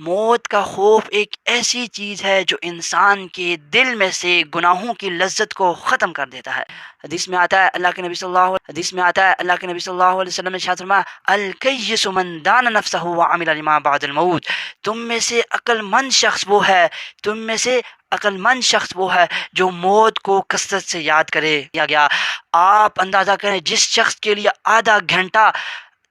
موت کا خوف ایک ایسی چیز ہے جو انسان کے دل میں سے گناہوں کی لذت کو ختم کر دیتا ہے۔ حدیث میں آتا ہے اللہ کے نبی صلی اللہ علیہ وسلم نے ارشاد فرمایا الکیس من دان نفسہ وعمل لما بعد الموت، تم میں سے عقل مند شخص وہ ہے جو موت کو کثرت سے یاد کرے۔ کیا گیا، آپ اندازہ کریں جس شخص کے لیے آدھا گھنٹہ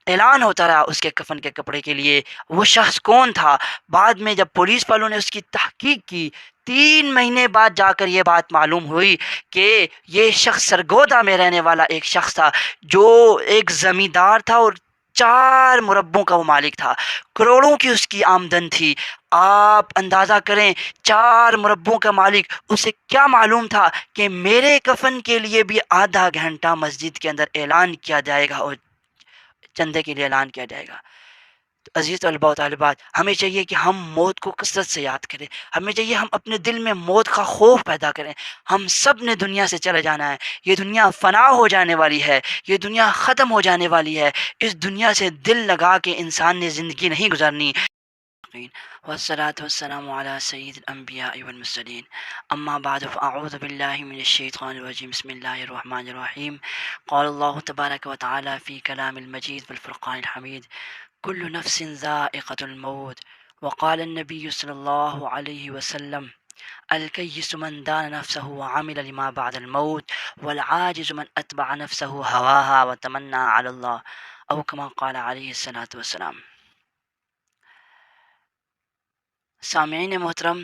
اعلان ہوتا رہا اس کے کفن کے کپڑے کے لیے، وہ شخص کون تھا؟ بعد میں جب پولیس والوں نے اس کی تحقیق کی، 3 مہینے بعد جا کر یہ بات معلوم ہوئی کہ یہ شخص سرگودا میں رہنے والا ایک شخص تھا، جو ایک زمیندار تھا اور 4 مربوں کا وہ مالک تھا، کروڑوں کی اس کی آمدن تھی۔ آپ اندازہ کریں 4 مربوں کا مالک، اسے کیا معلوم تھا کہ میرے کفن کے لیے بھی آدھا گھنٹہ مسجد کے اندر اعلان کیا جائے گا اور چندے کے لیے اعلان کیا جائے گا۔ تو عزیز طلباء و طالبات، ہمیں چاہیے کہ ہم موت کو کثرت سے یاد کریں، ہمیں چاہیے ہم اپنے دل میں موت کا خوف پیدا کریں۔ ہم سب نے دنیا سے چلے جانا ہے، یہ دنیا فنا ہو جانے والی ہے، یہ دنیا ختم ہو جانے والی ہے، اس دنیا سے دل لگا کے انسان نے زندگی نہیں گزارنی۔ والصلاة والسلام على سيد الأنبياء والمرسلين، أما بعد فأعوذ بالله من الشيطان الرجيم، بسم الله الرحمن الرحيم. قال الله تبارك وتعالى في كلام المجيد والفرقان الحميد كل نفس ذائقة الموت. وقال النبي صلى الله عليه وسلم الكيس من دان نفسه وعمل لما بعد الموت، والعاجز من أتبع نفسه هواها وتمنى على الله، أو كما قال عليه الصلاة والسلام. سامعین محترم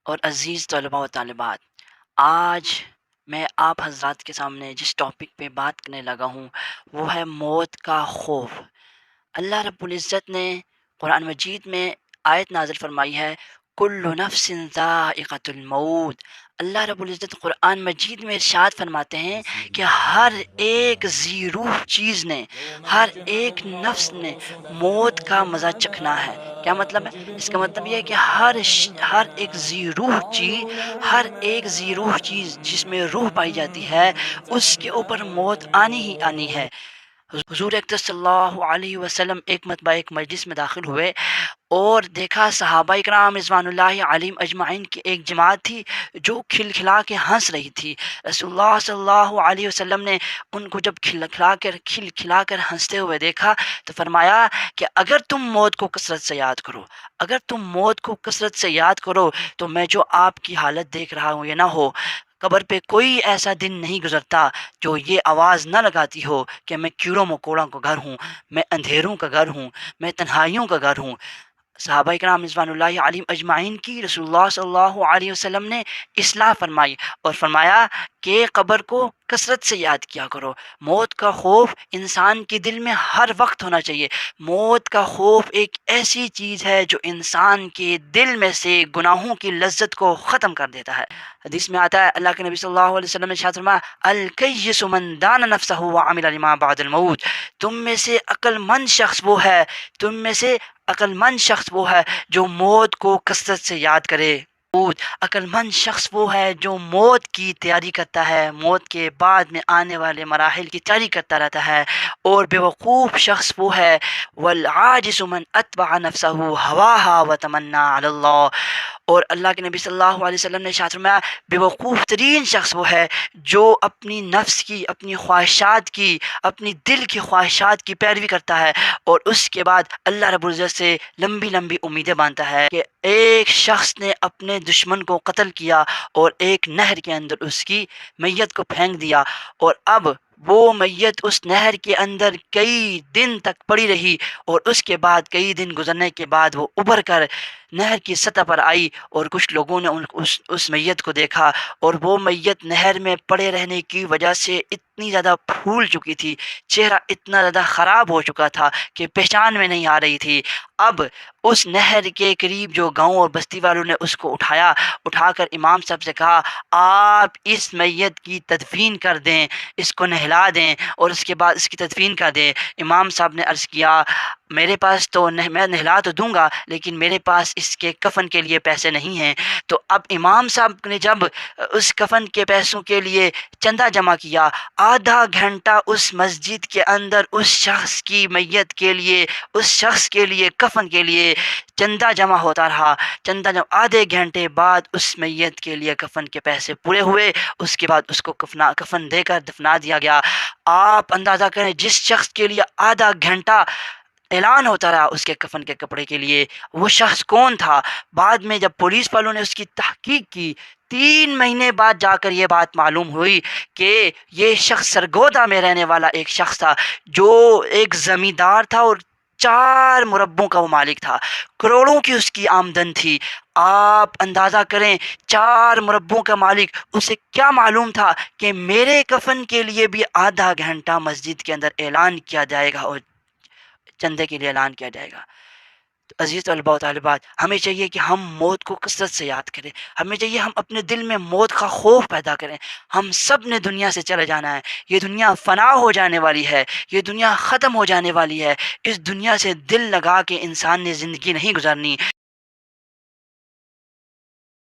اور عزیز طلباء و طالبات، آج میں آپ حضرات کے سامنے جس ٹاپک پہ بات کرنے لگا ہوں وہ ہے موت کا خوف۔ اللہ رب العزت نے قرآن مجید میں آیت نازل فرمائی ہے کل نفس ذائقۃ الموت۔ اللہ رب العزت قرآن مجید میں ارشاد فرماتے ہیں کہ ہر ایک ذی روح چیز نے، ہر ایک نفس نے موت کا مزہ چکھنا ہے۔ کیا مطلب ہے؟ اس کا مطلب یہ ہے کہ ہر ایک ذی روح چیز جس میں روح پائی جاتی ہے اس کے اوپر موت آنی ہی آنی ہے۔ حضور اکرم صلی اللہ علیہ وسلم ایک مرتبہ ایک مجلس میں داخل ہوئے اور دیکھا صحابہ اکرام رضوان اللہ علیہم اجمعین کی ایک جماعت تھی جو کھلکھلا کے ہنس رہی تھی۔ رسول اللہ صلی اللہ علیہ وسلم نے ان کو جب کھلکھلا کر ہنستے ہوئے دیکھا تو فرمایا کہ اگر تم موت کو کثرت سے یاد کرو تو میں جو آپ کی حالت دیکھ رہا ہوں یہ نہ ہو، قبر پہ کوئی ایسا دن نہیں گزرتا جو یہ آواز نہ لگاتی ہو کہ میں کیڑوں مکوڑوں کا گھر ہوں، میں اندھیروں کا گھر ہوں، میں تنہائیوں کا گھر ہوں۔ صحابہ کرام رضوان اللہ علیہم اجمعین کی رسول اللہ صلی اللہ علیہ وسلم نے اصلاح فرمائی اور فرمایا کہ قبر کو کثرت سے یاد کیا کرو۔ موت کا خوف انسان کے دل میں ہر وقت ہونا چاہیے۔ موت کا خوف ایک ایسی چیز ہے جو انسان کے دل میں سے گناہوں کی لذت کو ختم کر دیتا ہے۔ حدیث میں آتا ہے اللہ کے نبی صلی اللہ علیہ وسلم نے ارشاد فرمایا الکیس من دان نفسہ وعمل لما بعد الموت، تم میں سے عقل مند شخص وہ ہے جو موت کو کثرت سے یاد کرے۔ عقل مند شخص وہ ہے جو موت کی تیاری کرتا ہے، موت کے بعد میں آنے والے مراحل کی تیاری کرتا رہتا ہے، اور بے وقوف شخص وہ ہے والعاجز من اتبع نفسہ ہواها وتمنى علی اللہ، اور اللہ کے نبی صلی اللہ علیہ وسلم نے ارشاد فرمایا بے وقوف ترین شخص وہ ہے جو اپنی نفس کی، اپنی خواہشات کی، اپنی دل کی خواہشات کی پیروی کرتا ہے اور اس کے بعد اللہ رب العزت سے لمبی لمبی امیدیں باندھتا ہے کہ ایک شخص نے اپنے دشمن کو قتل کیا اور ایک نہر کے اندر اس کی میت کو پھینک دیا، اور اب وہ میت اس نہر کے اندر کئی دن تک پڑی رہی، اور اس کے بعد کئی دن گزرنے کے بعد وہ ابھر کر نہر کی سطح پر آئی، اور کچھ لوگوں نے اس میت کو دیکھا، اور وہ میت نہر میں پڑے رہنے کی وجہ سے اتنی زیادہ پھول چکی تھی، چہرہ اتنا زیادہ خراب ہو چکا تھا کہ پہچان میں نہیں آ رہی تھی۔ اب اس نہر کے قریب جو گاؤں اور بستی والوں نے اس کو اٹھا کر امام صاحب سے کہا آپ اس میت کی تدفین کر دیں، اس کو نہلا دیں اور اس کے بعد اس کی تدفین کر دیں۔ امام صاحب نے عرض کیا میرے پاس تو میں نہلا تو دوں گا لیکن میرے پاس اس کے کفن کے لیے پیسے نہیں ہیں۔ تو اب امام صاحب نے جب اس کفن کے پیسوں کے لیے چندہ جمع کیا، آدھا گھنٹہ اس مسجد کے اندر اس شخص کی میت کے لیے، اس شخص کے لیے کفن کے لیے چندہ جمع ہوتا رہا۔ چندہ جمع آدھے گھنٹے بعد اس میت کے لیے کفن کے پیسے پورے ہوئے، اس کے بعد اس کو کفن دے کر دفنا دیا گیا۔ آپ اندازہ کریں جس شخص کے لیے آدھا گھنٹہ اعلان ہوتا رہا اس کے کفن کے کپڑے کے لیے، وہ شخص کون تھا؟ بعد میں جب پولیس والوں نے اس کی تحقیق کی، 3 مہینے بعد جا کر یہ بات معلوم ہوئی کہ یہ شخص سرگودا میں رہنے والا ایک شخص تھا، جو ایک زمیندار تھا اور 4 مربوں کا وہ مالک تھا، کروڑوں کی اس کی آمدن تھی۔ آپ اندازہ کریں 4 مربوں کا مالک، اسے کیا معلوم تھا کہ میرے کفن کے لیے بھی آدھا گھنٹہ مسجد کے اندر اعلان کیا جائے گا اور چندے کے لیے اعلان کیا جائے گا۔ تو عزیز طلباء و طالبات، ہمیں چاہیے کہ ہم موت کو کثرت سے یاد کریں، ہمیں چاہیے ہم اپنے دل میں موت کا خوف پیدا کریں۔ ہم سب نے دنیا سے چلے جانا ہے، یہ دنیا فنا ہو جانے والی ہے، یہ دنیا ختم ہو جانے والی ہے۔ اس دنیا سے دل لگا کے انسان نے زندگی نہیں گزارنی۔